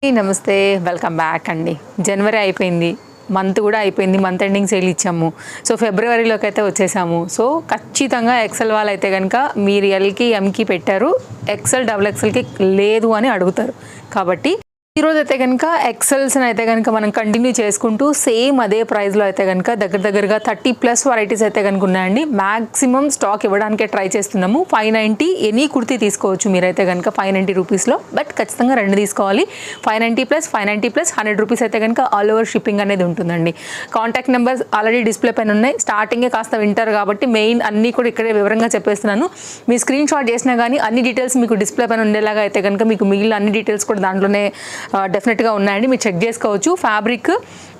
నమస్తే, welcome back అండి. జనవరి అయిపోయింది, మంత్ కూడా అయిపోయింది. మంత్ ఎండింగ్ సేల్ ఇచ్చాము. సో ఫిబ్రవరిలోకి అయితే వచ్చేసాము. సో ఖచ్చితంగా ఎక్సెల్ వాళ్ళు అయితే కనుక మీరు ఎల్కి ఎంకి పెట్టారు, ఎక్సెల్ డబుల్ ఎక్సెల్కి లేదు అని అడుగుతారు. కాబట్టి ఈరోజు అయితే కనుక ఎక్సెల్స్ని అయితే కనుక మనం కంటిన్యూ చేసుకుంటూ సేమ్ అదే ప్రైస్లో అయితే కనుక దగ్గరగా 30+ వెరైటీస్ అయితే కనుక ఉన్నాయండి. మ్యాక్సిమం స్టాక్ ఇవ్వడానికే ట్రై చేస్తున్నాము. 590 ఎనీ కుర్తీ తీసుకోవచ్చు మీరైతే కనుక 590 రూపీస్లో. బట్ ఖచ్చితంగా రెండు తీసుకోవాలి. 590+, 100 రూపీస్ అయితే కనుక ఆల్ ఓవర్ షిప్పింగ్ అనేది ఉంటుందండి. కాంటాక్ట్ నెంబర్స్ ఆల్రెడీ డిస్ప్లే పైన ఉన్నాయి. స్టార్టింగే కాస్త వింటారు కాబట్టి మెయిన్ అన్నీ కూడా ఇక్కడే వివరంగా చెప్పేస్తున్నాను. మీ స్క్రీన్ షాట్ చేసినా కానీ అన్ని డీటెయిల్స్ మీకు డిస్ప్లే పైన ఉండేలాగా అయితే కనుక మీకు మిగిలిన అన్ని డీటెయిల్స్ కూడా దాంట్లోనే డెఫినెట్గా ఉన్నాయండి. మీరు చెక్ చేసుకోవచ్చు. ఫ్యాబ్రిక్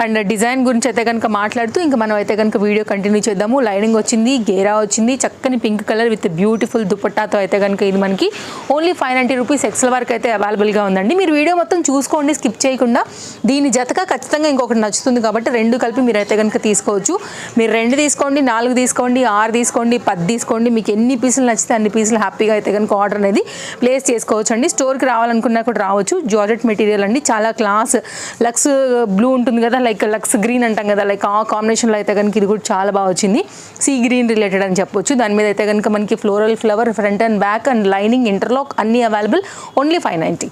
అండ్ డిజైన్ గురించి అయితే కనుక మాట్లాడుతూ ఇంకా మనం అయితే కనుక వీడియో కంటిన్యూ చేద్దాము. లైనింగ్ వచ్చింది, గేరా వచ్చింది, చక్కని పింక్ కలర్ విత్ బ్యూటిఫుల్ దుపట్టాతో అయితే కనుక ఇది మనకి ఓన్లీ 590 రూపీస్ ఎక్సెల్ వరకు అయితే అవైలబుల్గా ఉందండి. మీరు వీడియో మొత్తం చూసుకోండి, స్కిప్ చేయకుండా. దీని జతగా ఖచ్చితంగా ఇంకొకటి నచ్చుతుంది కాబట్టి రెండు కలిపి మీరు అయితే కనుక తీసుకోవచ్చు. మీరు 2 తీసుకోండి, 4 తీసుకోండి, 6 తీసుకోండి, 10 తీసుకోండి. మీకు ఎన్ని పీసులు నచ్చితే అన్ని పీసులు హ్యాపీగా అయితే కనుక ఆర్డర్ అనేది ప్లేస్ చేసుకోవచ్చు అండి. స్టోర్కి రావాలనుకున్నా కూడా రావచ్చు. జార్జెట్ మెటీరియల్ అండి, చాలా క్లాస్. లక్స్ బ్లూ ఉంటుంది కదా, లైక్ లక్స్ గ్రీన్ అంటాం కదా, లైక్ ఆ కాంబినేషన్లో అయితే కనుక ఇది కూడా చాలా బాగా వచ్చింది. సీ గ్రీన్ రిలేటెడ్ అని చెప్పొచ్చు. దాని మీద అయితే కనుక మనకి floral flower front and back and lining interlock అన్నీ అవైలబుల్. ఓన్లీ 590.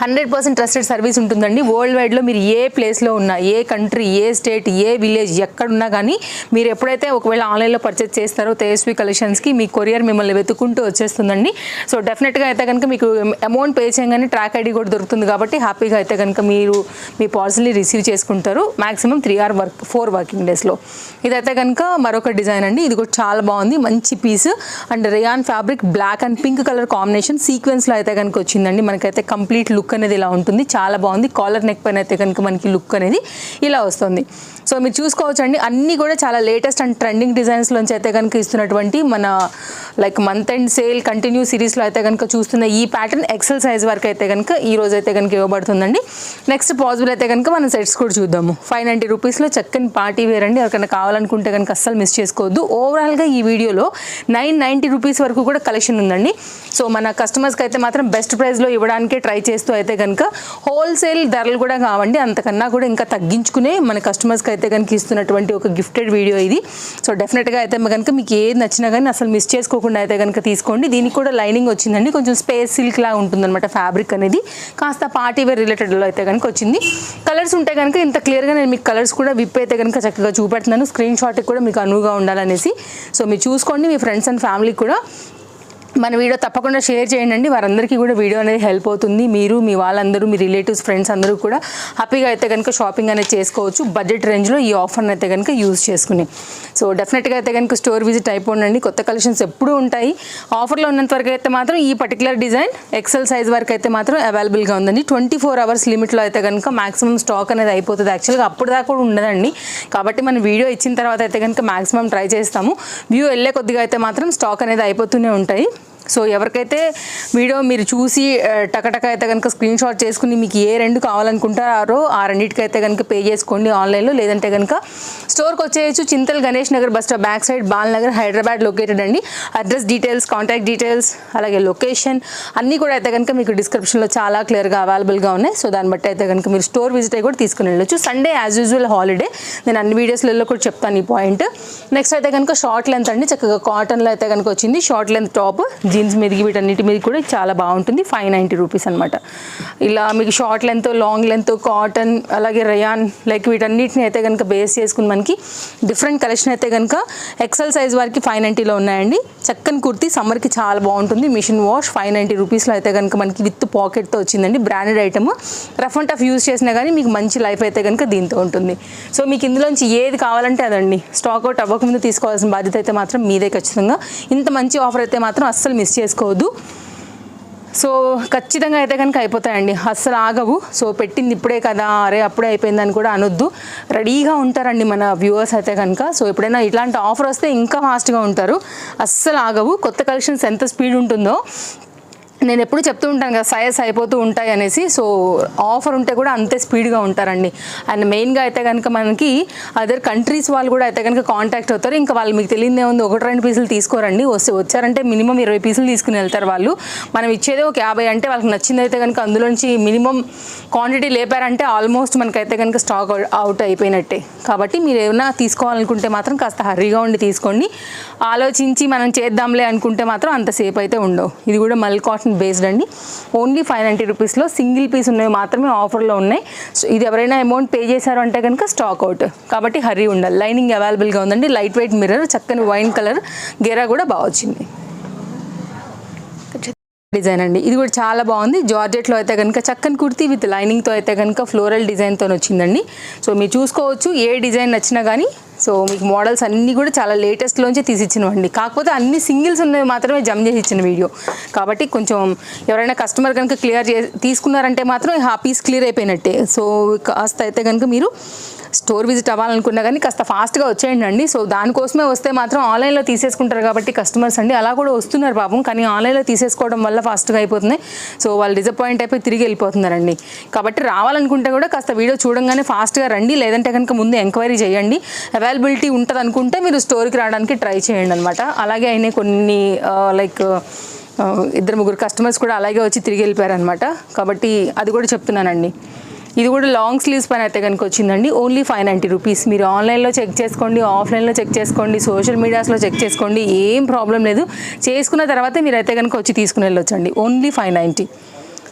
100% ట్రస్టెడ్ సర్వీస్ ఉంటుందండి. వరల్డ్ వైడ్లో మీరు ఏ ప్లేస్లో ఉన్నా, ఏ కంట్రీ, ఏ స్టేట్, ఏ విలేజ్ ఎక్కడున్నా కానీ మీరు ఎప్పుడైతే ఒకవేళ ఆన్లైన్లో పర్చేస్ చేస్తారో తేజస్వి కలెక్షన్స్కి మీ కొరియర్ మిమ్మల్ని వెతుక్కుంటూ వచ్చేస్తుందండి. సో డెఫినెట్గా అయితే కనుక మీకు అమౌంట్ పే చేయగానే ట్రాక్ ఐడి కూడా దొరుకుతుంది కాబట్టి హ్యాపీగా అయితే కనుక మీరు మీ పార్సల్ని రిసీవ్ చేసుకుంటారు. మ్యాక్సిమం 4 వర్కింగ్ డేస్లో. ఇదైతే కనుక మరొక డిజైన్ అండి. ఇది కూడా చాలా బాగుంది, మంచి piece. And rayon fabric black and pink colour combination సీక్వెన్స్లో అయితే కనుక వచ్చిందండి. మనకైతే కంప్లీట్ లుక్ అనేది ఇలా ఉంటుంది, చాలా బాగుంది. కాలర్ నెక్ పైన అయితే కనుక మనకి లుక్ అనేది ఇలా వస్తుంది. సో మీరు చూసుకోవచ్చు అండి, అన్నీ కూడా చాలా లేటెస్ట్ అండ్ ట్రెండింగ్ డిజైన్స్లోంచి అయితే కనుక ఇస్తున్నటువంటి మన like month and sale continue సిరీస్లో అయితే కనుక చూస్తున్న ఈ ప్యాటర్న్ ఎక్సెల్ సైజ్ వరకు అయితే కనుక ఈ రోజు అయితే కనుక ఇవ్వబడుతుందండి. నెక్స్ట్ పాసిబుల్ అయితే కనుక మనం సెట్స్ కూడా చూద్దాము. 590 రూపీస్లో చక్కని పార్టీ వేర్ అండి. ఎవరికైనా కావాలనుకుంటే కనుక అస్సలు మిస్ చేసుకోవద్దు. ఓవరాల్గా ఈ వీడియోలో 990 రూపీస్ వరకు కూడా కలెక్షన్ ఉందండి. సో మన కస్టమర్స్కి అయితే మాత్రం బెస్ట్ ప్రైస్లో ఇవ్వడానికే ట్రై చేస్తూ అయితే కనుక హోల్సేల్ ధరలు కూడా కావండి, అంతకన్నా కూడా ఇంకా తగ్గించుకునే మన కస్టమర్స్కి అయితే కనుక ఇస్తున్నటువంటి ఒక గిఫ్టెడ్ వీడియో ఇది. సో డెఫినెట్గా అయితే కనుక మీకు ఏది నచ్చినా కానీ అసలు మిస్ చేసుకోకుండా అయితే కనుక తీసుకోండి. దీనికి కూడా లైనింగ్ వచ్చిందండి, కొంచెం స్పేస్ సిల్క్ లాగా ఉంటుందన్నమాట. ఫ్యాబ్రిక్ అనేది కాస్త పార్టీ వేర్ రిలేటెడ్లో అయితే కనుక వచ్చింది. కలర్స్ ఉంటే కనుక ఇంత క్లియర్గా నేను మీకు కలర్స్ కూడా విప్ అయితే కనుక చక్కగా చూపెడుతున్నాను, స్క్రీన్ షాట్కి కూడా మీకు అనువుగా ఉండాలనేసి. సో మీరు చూసుకోండి, మీ ఫ్రెండ్స్ అండ్ ఫ్యామిలీకి కూడా మన వీడియో తప్పకుండా షేర్ చేయండి. వారందరికీ కూడా వీడియో అనేది హెల్ప్ అవుతుంది. మీరు, మీ వాళ్ళందరూ, మీ రిలేటివ్స్, ఫ్రెండ్స్ అందరూ కూడా హ్యాపీగా అయితే కనుక షాపింగ్ అనేది చేసుకోవచ్చు బడ్జెట్ రేంజ్లో ఈ ఆఫర్ని అయితే కనుక యూజ్ చేసుకుని. సో డెఫినెట్గా అయితే కనుక స్టోర్ విజిట్ అయిపోండి. కొత్త కలెక్షన్స్ ఎప్పుడూ ఉంటాయి. ఆఫర్లో ఉన్నంత వరకు అయితే మాత్రం ఈ పర్టికులర్ డిజైన్ ఎక్సెల్ సైజ్ వరకు అయితే మాత్రం అవైలబుల్గా ఉందండి. 24 అవర్స్ లిమిట్లో అయితే కనుక మాక్సిమం స్టాక్ అనేది అయిపోతుంది. యాక్చువల్గా అప్పుడు దాకా కూడా ఉండదండి. కాబట్టి మనం వీడియో ఇచ్చిన తర్వాత అయితే కనుక మాక్సిమం ట్రై చేస్తాము. వ్యూ వెళ్ళే కొద్దిగా అయితే మాత్రం స్టాక్ అనేది అయిపోతూనే ఉంటాయి. సో ఎవరికైతే వీడియో మీరు చూసి టకటక అయితే కనుక స్క్రీన్ షాట్ చేసుకుని మీకు ఏ 2 కావాలనుకుంటారో ఆ రెండింటికి కనుక పే చేసుకోండి ఆన్లైన్లో. లేదంటే కనుక స్టోర్కి వచ్చేయచ్చు. Chintal Ganesh Nagar bus stop back side, Balanagar, Hyderabad located అండి. అడ్రస్ డీటెయిల్స్, కాంటాక్ట్ డీటెయిల్స్, అలాగే లొకేషన్ అన్నీ కూడా అయితే కనుక మీకు డిస్క్రిప్షన్లో చాలా క్లియర్గా అవైలబుల్గా ఉన్నాయి. సో దాన్ని బట్టి అయితే కనుక మీరు స్టోర్ విజిట్ అయ్యి కూడా తీసుకుని వెళ్ళొచ్చు. సండే యాజ్ యూజువల్ హాలిడే, నేను అన్ని వీడియోస్లలో కూడా చెప్తాను ఈ పాయింట్. నెక్స్ట్ అయితే కనుక షార్ట్ లెంత్ అండి, చక్కగా కాటన్లో అయితే కనుక వచ్చింది. షార్ట్ లెంత్ టాప్ జీన్స్ మీదకి వీటన్నిటి మీద కూడా చాలా బాగుంటుంది. 590 రూపీస్ అనమాట. ఇలా మీకు short length, long length, cotton, అలాగే రయాన్ లైక్ వీటన్నిటిని అయితే కనుక బేస్ చేసుకుని మనకి డిఫరెంట్ కలెక్షన్ అయితే కనుక ఎక్సెల్ సైజ్ వరకు 590లో ఉన్నాయండి. చక్కని కుర్తీ సమ్మర్కి చాలా బాగుంటుంది. మిషన్ వాష్ 590 రూపీస్లో అయితే కనుక మనకి విత్ పాకెట్తో వచ్చిందండి. Branded item, rough and tough use చేసినా కానీ మీకు మంచి లైఫ్ అయితే కనుక దీంతో ఉంటుంది. సో మీకు ఇందులోంచి ఏది కావాలంటే అదండి. స్టాక్ అవుట్ అవ్వకముందు తీసుకోవాల్సిన బాధ్యత అయితే మాత్రం మీదే ఖచ్చితంగా. ఇంత మంచి ఆఫర్ అయితే మాత్రం అస్సలు మిస్ చేసుకోవద్దు. సో ఖచ్చితంగా అయితే కనుక అయిపోతాయండి, అస్సలు ఆగవు. సో పెట్టింది ఇప్పుడే కదా, అరే అప్పుడే అయిపోయిందని కూడా అనొద్దు. రెడీగా ఉంటారండి మన వ్యూవర్స్ అయితే కనుక. సో ఎప్పుడైనా ఇట్లాంటి ఆఫర్ వస్తే ఇంకా ఫాస్ట్గా ఉంటారు, అస్సలు ఆగవు. కొత్త కలెక్షన్స్ ఎంత స్పీడ్ ఉంటుందో నేను ఎప్పుడు చెప్తూ ఉంటాను కదా సైజ్ అయిపోతూ ఉంటాయి అనేసి. సో ఆఫర్ ఉంటే కూడా అంతే స్పీడ్గా ఉంటారండి. అండ్ మెయిన్గా అయితే కనుక మనకి అదర్ కంట్రీస్ వాళ్ళు కూడా అయితే కనుక కాంటాక్ట్ అవుతారు. ఇంకా వాళ్ళు మీకు తెలియదే ఉంది 1-2 పీసులు తీసుకోరండి. వచ్చారంటే మినిమం 20 పీసులు తీసుకుని వెళ్తారు వాళ్ళు. మనం ఇచ్చేదే ఒక 50 అంటే వాళ్ళకి నచ్చింది అయితే కనుక అందులోంచి మినిమం క్వాంటిటీ లేపారంటే ఆల్మోస్ట్ మనకైతే కనుక స్టాక్ అవుట్ అయిపోయినట్టే. కాబట్టి మీరు ఏమైనా తీసుకోవాలనుకుంటే మాత్రం కాస్త హర్రీగా ఉండి తీసుకోండి. ఆలోచించి మనం చేద్దాంలే అనుకుంటే మాత్రం అంతసేపు అయితే ఉండవు. ఇది కూడా మల్ కాటన్ బేస్డ్ అండి. ఓన్లీ 590 రూపీస్లో సింగిల్ పీస్ ఉన్నవి మాత్రమే ఆఫర్లో ఉన్నాయి. సో ఇది ఎవరైనా అమౌంట్ పే చేశారు అంటే కనుక స్టాక్ అవుట్, కాబట్టి హర్రీ ఉండాలి. లైనింగ్ అవైలబుల్గా ఉందండి. లైట్ వెయిట్ మిర్రర్, చక్కని వైన్ కలర్ గేరా కూడా బాగా వచ్చింది. డిజైన్ అండి, ఇది కూడా చాలా బాగుంది. జార్జెట్లో అయితే కనుక చక్కని కుర్తీ విత్ లైనింగ్తో అయితే కనుక ఫ్లోరల్ డిజైన్తో వచ్చిందండి. సో మీరు చూసుకోవచ్చు, ఏ డిజైన్ నచ్చినా కానీ. సో మీకు మోడల్స్ అన్నీ కూడా చాలా లేటెస్ట్లోంచి తీసిచ్చినవండి. కాకపోతే అన్ని సింగిల్స్ ఉన్నవి మాత్రమే జమ్ చేసి ఇచ్చిన వీడియో కాబట్టి కొంచెం ఎవరైనా కస్టమర్ కనుక తీసుకున్నారంటే మాత్రం ఆ పీస్ క్లియర్ అయిపోయినట్టే. సో కాస్త అయితే కనుక మీరు స్టోర్ విజిట్ అవ్వాలనుకున్నా కానీ కాస్త ఫాస్ట్గా వచ్చేయండి అండి. సో దానికోసమే వస్తే మాత్రం ఆన్లైన్లో తీసేసుకుంటారు కాబట్టి కస్టమర్స్ అండి, అలా కూడా వస్తున్నారు పాపం. కానీ ఆన్లైన్లో తీసేసుకోవడం వల్ల ఫాస్ట్గా అయిపోతుంది. సో వాళ్ళు డిసప్పాయింట్ అయిపోయి తిరిగి వెళ్ళిపోతున్నారండి. కాబట్టి రావాలనుకుంటే కూడా కాస్త వీడియో చూడంగానే ఫాస్ట్గా రండి. లేదంటే కనుక ముందు ఎంక్వైరీ చేయండి. అవైలబిలిటీ ఉంటుంది అనుకుంటే మీరు స్టోర్కి రావడానికి ట్రై చేయండి అనమాట. అలాగే అయినా కొన్ని లైక్ 2-3 కస్టమర్స్ కూడా అలాగే వచ్చి తిరిగి వెళ్ళిపోయారనమాట. కాబట్టి అది కూడా చెప్తున్నానండి. ఇది కూడా లాంగ్ స్లీవ్స్ పైన అయితే కనుక వచ్చిందండి. Only 590 rupees. మీరు ఆన్లైన్లో చెక్ చేసుకోండి, ఆఫ్లైన్లో చెక్ చేసుకోండి, సోషల్ మీడియాస్లో చెక్ చేసుకోండి, ఏం ప్రాబ్లం లేదు. చేసుకున్న తర్వాత మీరు అయితే కనుక వచ్చి తీసుకుని వెళ్ళొచ్చండి. ఓన్లీ 590.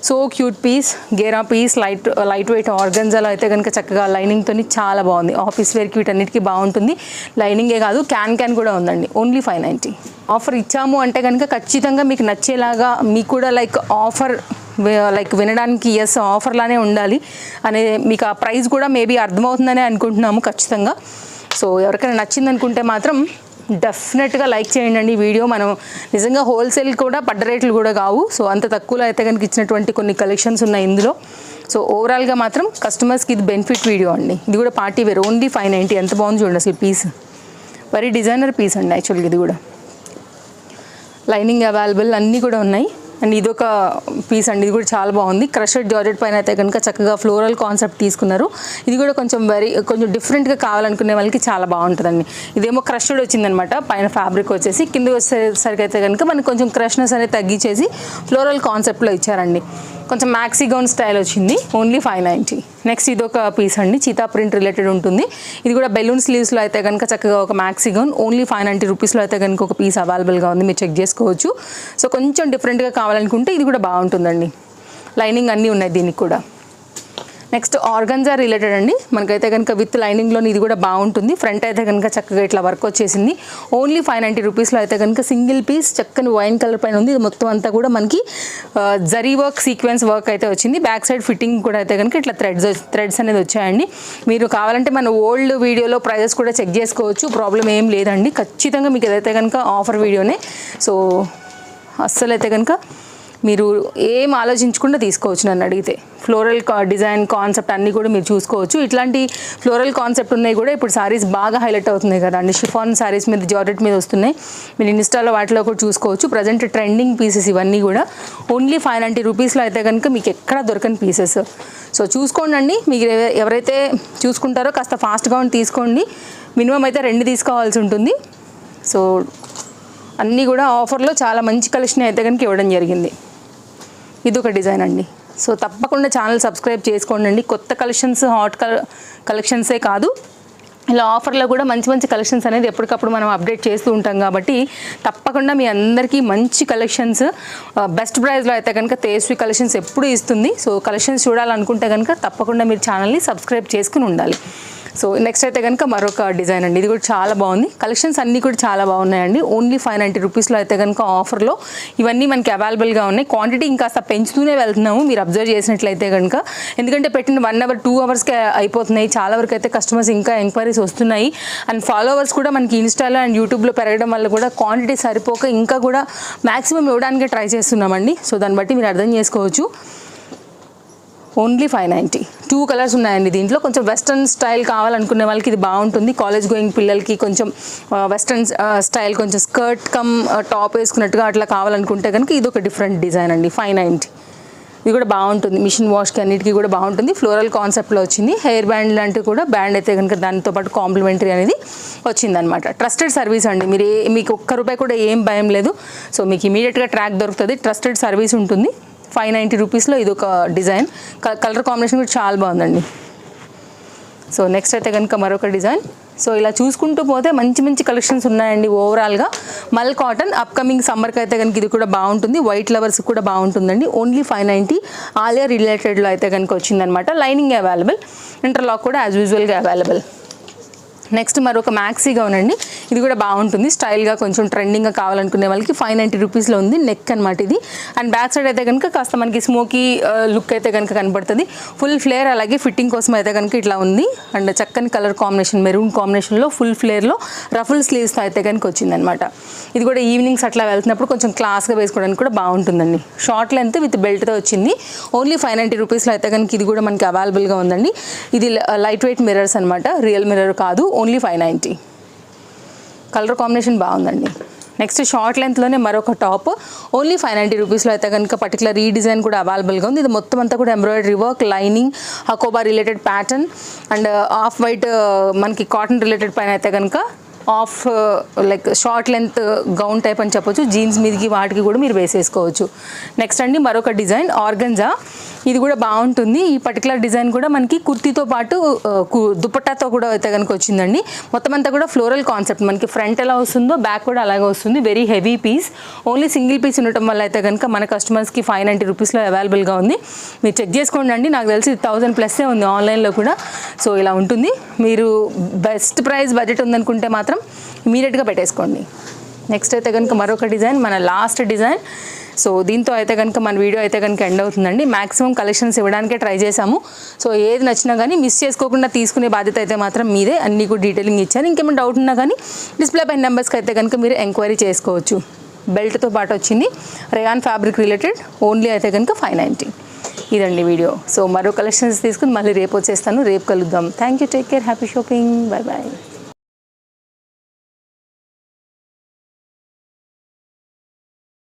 సో క్యూట్ పీస్, గేరా పీస్, లైట్ వెయిట్ ఆర్గన్జాలో అయితే కనుక చక్కగా లైనింగ్తో చాలా బాగుంది. ఆఫీస్ వేర్కి వీటన్నిటికీ బాగుంటుంది. లైనింగే కాదు, క్యాన్ కూడా ఉందండి. ఓన్లీ 590. ఆఫర్ ఇచ్చాము అంటే కనుక ఖచ్చితంగా మీకు నచ్చేలాగా, మీకు కూడా ఆఫర్ వినడానికి ఎస్ ఆఫర్లానే ఉండాలి అనే మీకు ఆ ప్రైస్ కూడా మేబీ అర్థమవుతుందనే అనుకుంటున్నాము ఖచ్చితంగా. సో ఎవరికైనా నచ్చింది అనుకుంటే మాత్రం డెఫినెట్గా లైక్ చేయండి వీడియో. మనం నిజంగా హోల్సేల్ కూడా పడ్డ రేట్లు కూడా కావు. సో అంత తక్కువలో అయితే కనుక ఇచ్చినటువంటి కొన్ని కలెక్షన్స్ ఉన్నాయి ఇందులో. సో ఓవరాల్గా మాత్రం కస్టమర్స్కి ఇది బెనిఫిట్ వీడియో అండి. ఇది కూడా పార్టీ వేర్. ఓన్లీ 590. ఎంత బాగుంది చూడండి అసలు పీస్. వెరీ డిజైనర్ పీస్ అండి యాక్చువల్గా. ఇది కూడా లైనింగ్ అవైలబుల్ అన్నీ కూడా ఉన్నాయి. అండ్ ఇదొక పీస్ అండి, ఇది కూడా చాలా బాగుంది. క్రషెడ్ జార్జెట్ పైన అయితే కనుక చక్కగా ఫ్లోరల్ కాన్సెప్ట్ తీసుకున్నారు. ఇది కూడా కొంచెం డిఫరెంట్గా కావాలనుకునే వాళ్ళకి చాలా బాగుంటుందండి. ఇదేమో క్రషెడ్ వచ్చిందనమాట, పైన ఫ్యాబ్రిక్ వచ్చేసి కింద వచ్చేసరికి అయితే కనుక మనకి కొంచెం క్రష్నెస్ అనేది తగ్గించేసి ఫ్లోరల్ కాన్సెప్ట్లో ఇచ్చారండి. కొంచెం మ్యాక్సీ గౌన్ స్టైల్ వచ్చింది. ఓన్లీ 590. నెక్స్ట్ ఇదొక పీస్ అండి, చీతా ప్రింట్ రిలేటెడ్ ఉంటుంది. ఇది కూడా బెలూన్ స్లీవ్స్లో అయితే కనుక చక్కగా ఒక మ్యాక్సీ గౌన్. ఓన్లీ 590 రూపీస్లో అయితే కనుక ఒక పీస్ అవైలబుల్గా ఉంది, మీరు చెక్ చేసుకోవచ్చు. సో కొంచెం డిఫరెంట్గా కావాలనుకుంటే ఇది కూడా బాగుంటుందండి. లైనింగ్ అన్నీ ఉన్నాయి దీనికి కూడా. నెక్స్ట్ ఆర్గన్జా రిలేటెడ్ అండి, మనకైతే కనుక విత్ లైనింగ్లో ఇది కూడా బాగుంటుంది. ఫ్రంట్ అయితే కనుక చక్కగా ఇట్లా వర్క్ వచ్చేసింది. ఓన్లీ 590 రూపీస్లో అయితే కనుక సింగిల్ పీస్ చక్కని వైన్ కలర్ పైన ఉంది. ఇది మొత్తం అంతా కూడా మనకి జరీ వర్క్, సీక్వెన్స్ వర్క్ అయితే వచ్చింది. బ్యాక్ సైడ్ ఫిట్టింగ్ కూడా అయితే కనుక ఇట్లా థ్రెడ్స్ అనేది వచ్చాయండి. మీరు కావాలంటే మన ఓల్డ్ వీడియోలో ప్రైజెస్ కూడా చెక్ చేసుకోవచ్చు, ప్రాబ్లం ఏం లేదండి. ఖచ్చితంగా మీకు ఏదైతే కనుక ఆఫర్ వీడియోనే. సో అస్సలు అయితే కనుక మీరు ఏం ఆలోచించకుండా తీసుకోవచ్చు నన్ను అడిగితే. ఫ్లోరల్ డిజైన్ కాన్సెప్ట్ అన్నీ కూడా మీరు చూసుకోవచ్చు. ఇట్లాంటి ఫ్లోరల్ కాన్సెప్ట్ ఉన్నాయి కూడా ఇప్పుడు సారీస్ బాగా హైలైట్ అవుతున్నాయి కదా అండి. షిఫాన్ సారీస్ మీద, జార్జెట్ మీద వస్తున్నాయి. మీరు ఇన్స్టాలో వాటిలో కూడా చూసుకోవచ్చు. ప్రజెంట్ ట్రెండింగ్ పీసెస్ ఇవన్నీ కూడా. ఓన్లీ 590 రూపీస్లో అయితే కనుక మీకు ఎక్కడా దొరకని పీసెస్. సో చూసుకోండి, మీకు ఎవరైతే చూసుకుంటారో కాస్త ఫాస్ట్గా తీసుకోండి. మినిమం అయితే 2 తీసుకోవాల్సి ఉంటుంది. సో అన్నీ కూడా ఆఫర్లో చాలా మంచి కలెక్షన్ అయితే కనుక ఇవ్వడం జరిగింది. ఇది ఒక డిజైన్ అండి. సో తప్పకుండా ఛానల్ సబ్స్క్రైబ్ చేసుకోండి. కొత్త కలెక్షన్స్, హాట్ కలెక్షన్సే కాదు, ఇలా ఆఫర్లో కూడా మంచి కలెక్షన్స్ అనేది ఎప్పటికప్పుడు మనం అప్డేట్ చేస్తూ ఉంటాం కాబట్టి తప్పకుండా మీ అందరికీ మంచి కలెక్షన్స్ బెస్ట్ ప్రైస్లో అయితే కనుక తేజస్వి కలెక్షన్స్ ఎప్పుడు ఇస్తుంది. సో కలెక్షన్స్ చూడాలనుకుంటే కనుక తప్పకుండా మీరు ఛానల్ని సబ్స్క్రైబ్ చేసుకుని ఉండాలి. సో నెక్స్ట్ అయితే కనుక మరొక డిజైన్ అండి, ఇది కూడా చాలా బాగుంది. కలెక్షన్స్ అన్నీ కూడా చాలా బాగున్నాయండి. ఓన్లీ 590 రూపీస్లో అయితే కనుక ఆఫర్లో ఇవన్నీ మనకి అవైలబుల్గా ఉన్నాయి. క్వాంటిటీ ఇంకాస్త పెంచుతూనే వెళ్తున్నాము మీరు అబ్జర్వ్ చేసినట్లయితే కనుక. ఎందుకంటే పెట్టిన 1 అవర్ 2 అవర్స్కే అయిపోతున్నాయి. చాలా వరకు అయితే కస్టమర్స్ ఇంకా ఎంక్వైరీస్ వస్తున్నాయి. అండ్ ఫాలోవర్స్ కూడా మనకి ఇన్స్టాలో అండ్ యూట్యూబ్లో పెరగడం వల్ల కూడా క్వాంటిటీ సరిపోక ఇంకా కూడా మ్యాక్సిమం ఇవ్వడానికి ట్రై చేస్తున్నామండి. సో దాన్ని బట్టి మీరు అర్థం చేసుకోవచ్చు. ఓన్లీ 590. 2 కలర్స్ ఉన్నాయండి దీంట్లో. కొంచెం వెస్ట్రన్ స్టైల్ కావాలనుకునే వాళ్ళకి ఇది బాగుంటుంది. కాలేజ్ గోయింగ్ పిల్లలకి కొంచెం వెస్ట్రన్ స్టైల్, కొంచెం స్కర్ట్ కమ్ టాప్ వేసుకున్నట్టుగా అట్లా కావాలనుకుంటే కనుక ఇది ఒక డిఫరెంట్ డిజైన్ అండి. 590. ఇది కూడా బాగుంటుంది. మిషన్ వాష్కి అన్నిటికీ కూడా బాగుంటుంది. ఫ్లోరల్ కాన్సెప్ట్లో వచ్చింది. హెయిర్ బ్యాండ్ లాంటివి కూడా, బ్యాండ్ అయితే కనుక దానితో పాటు కాంప్లిమెంటరీ అనేది వచ్చిందనమాట. ట్రస్టెడ్ సర్వీస్ అండి. మీకు ఒక్క రూపాయి కూడా ఏం భయం లేదు. సో మీకు ఇమీడియట్గా ట్రాక్ దొరుకుతుంది. ట్రస్టెడ్ సర్వీస్ ఉంటుంది. 590 రూపీస్లో ఇది ఒక డిజైన్. కలర్ కాంబినేషన్ కూడా చాలా బాగుందండి. సో నెక్స్ట్ అయితే కనుక మరొక డిజైన్. సో ఇలా చూసుకుంటూ పోతే మంచి మంచి కలెక్షన్స్ ఉన్నాయండి. ఓవరాల్గా మల్ కాటన్ అప్కమింగ్ సమ్మర్కి అయితే కనుక ఇది కూడా బాగుంటుంది. వైట్ లవర్స్ కూడా బాగుంటుందండి. ఓన్లీ 590. ఆలియా రిలేటెడ్లో అయితే కనుక వచ్చిందనమాట. లైనింగ్ అవైలబుల్, ఇంటర్లాక్ కూడా యాజ్ యూజువల్గా అవైలబుల్. నెక్స్ట్ మరొక మ్యాక్సీ గౌన్ అండి. ఇది కూడా బాగుంటుంది. స్టైల్గా కొంచెం ట్రెండింగ్గా కావాలనుకునే వాళ్ళకి 590 రూపీస్లో ఉంది. నెక్ అనమాట ఇది. అండ్ బ్యాక్ సైడ్ అయితే కనుక కాస్త మనకి స్మోకీ లుక్ అయితే కనుక కనబడుతుంది. ఫుల్ ఫ్లేర్, అలాగే ఫిట్టింగ్ కోసం అయితే కనుక ఇట్లా ఉంది. అండ్ చక్కని కలర్ కాంబినేషన్, మెరూన్ కాంబినేషన్లో ఫుల్ ఫ్లేర్లో రఫుల్ స్లీవ్స్తో అయితే కనుక వచ్చిందనమాట. ఇది కూడా ఈవినింగ్స్ అట్లా వెళ్తున్నప్పుడు కొంచెం క్లాస్గా వేసుకోవడానికి కూడా బాగుంటుందండి. షార్ట్ లెంత్ విత్ బెల్ట్తో వచ్చింది. ఓన్లీ 590 రూపీస్లో అయితే కనుక ఇది కూడా మనకి అవైలబుల్గా ఉందండి. ఇది లైట్ వెయిట్ మిర్రర్స్ అనమాట, రియల్ మిర్రర్ కాదు. ఓన్లీ 590. కలర్ కాంబినేషన్ బాగుందండి. నెక్స్ట్ షార్ట్ లెంత్లోనే మరొక టాప్. ఓన్లీ 590 రూపీస్లో అయితే కనుక పర్టికులర్ ఈ డిజైన్ కూడా అవైలబుల్గా ఉంది. ఇది మొత్తం అంతా కూడా embroidery work, lining, Hakoba related pattern and off white మనకి కాటన్ రిలేటెడ్ పైన అయితే కనుక of like short length gown type అని చెప్పొచ్చు. జీన్స్ మీదకి వాటికి కూడా మీరు వేసేసుకోవచ్చు. నెక్స్ట్ అండి మరొక డిజైన్ ఆర్గంజా. ఇది కూడా బాగుంటుంది. ఈ పర్టికులర్ డిజైన్ కూడా మనకి కుర్తీతో పాటు దుపట్టాతో కూడా అయితే కనుక వచ్చిందండి. మొత్తం అంతా కూడా ఫ్లోరల్ కాన్సెప్ట్. మనకి ఫ్రంట్ ఎలా వస్తుందో బ్యాక్ కూడా అలాగే వస్తుంది. Very heavy piece. Only single piece ఉండటం వల్ల అయితే కనుక మన కస్టమర్స్కి 590 రూపీస్లో అవైలబుల్గా ఉంది. మీరు చెక్ చేసుకోండి అండి. నాకు తెలిసి 1000+ ఉంది ఆన్లైన్లో కూడా. సో ఇలా ఉంటుంది. మీరు బెస్ట్ ప్రైస్ బడ్జెట్ ఉందనుకుంటే మాత్రం ఇమీడియట్గా పెట్టేసుకోండి. నెక్స్ట్ అయితే కనుక మరొక డిజైన్, మన లాస్ట్ డిజైన్. సో దీంతో అయితే కనుక మన వీడియో అయితే కనుక ఎండ్ అవుతుందండి. మ్యాక్సిమం కలెక్షన్స్ ఇవ్వడానికే ట్రై చేశాము. సో ఏది నచ్చినా కానీ మిస్ చేసుకోకుండా తీసుకునే బాధ్యత అయితే మాత్రం మీదే. అన్నీ కూడా డీటెయిలింగ్ ఇచ్చాను. ఇంకేమైనా డౌట్ ఉన్నా కానీ డిస్ప్లే పైన నెంబర్స్కి అయితే కనుక మీరు ఎంక్వైరీ చేసుకోవచ్చు. బెల్ట్తో పాటు వచ్చింది. Rayon fabric related. ఓన్లీ అయితే కనుక 590. ఇదండి వీడియో. సో మరో కలెక్షన్స్ తీసుకుని మళ్ళీ రేపు వచ్చేస్తాను. రేపు కలుద్దాం. Thank you. Take care. Happy shopping. Bye bye.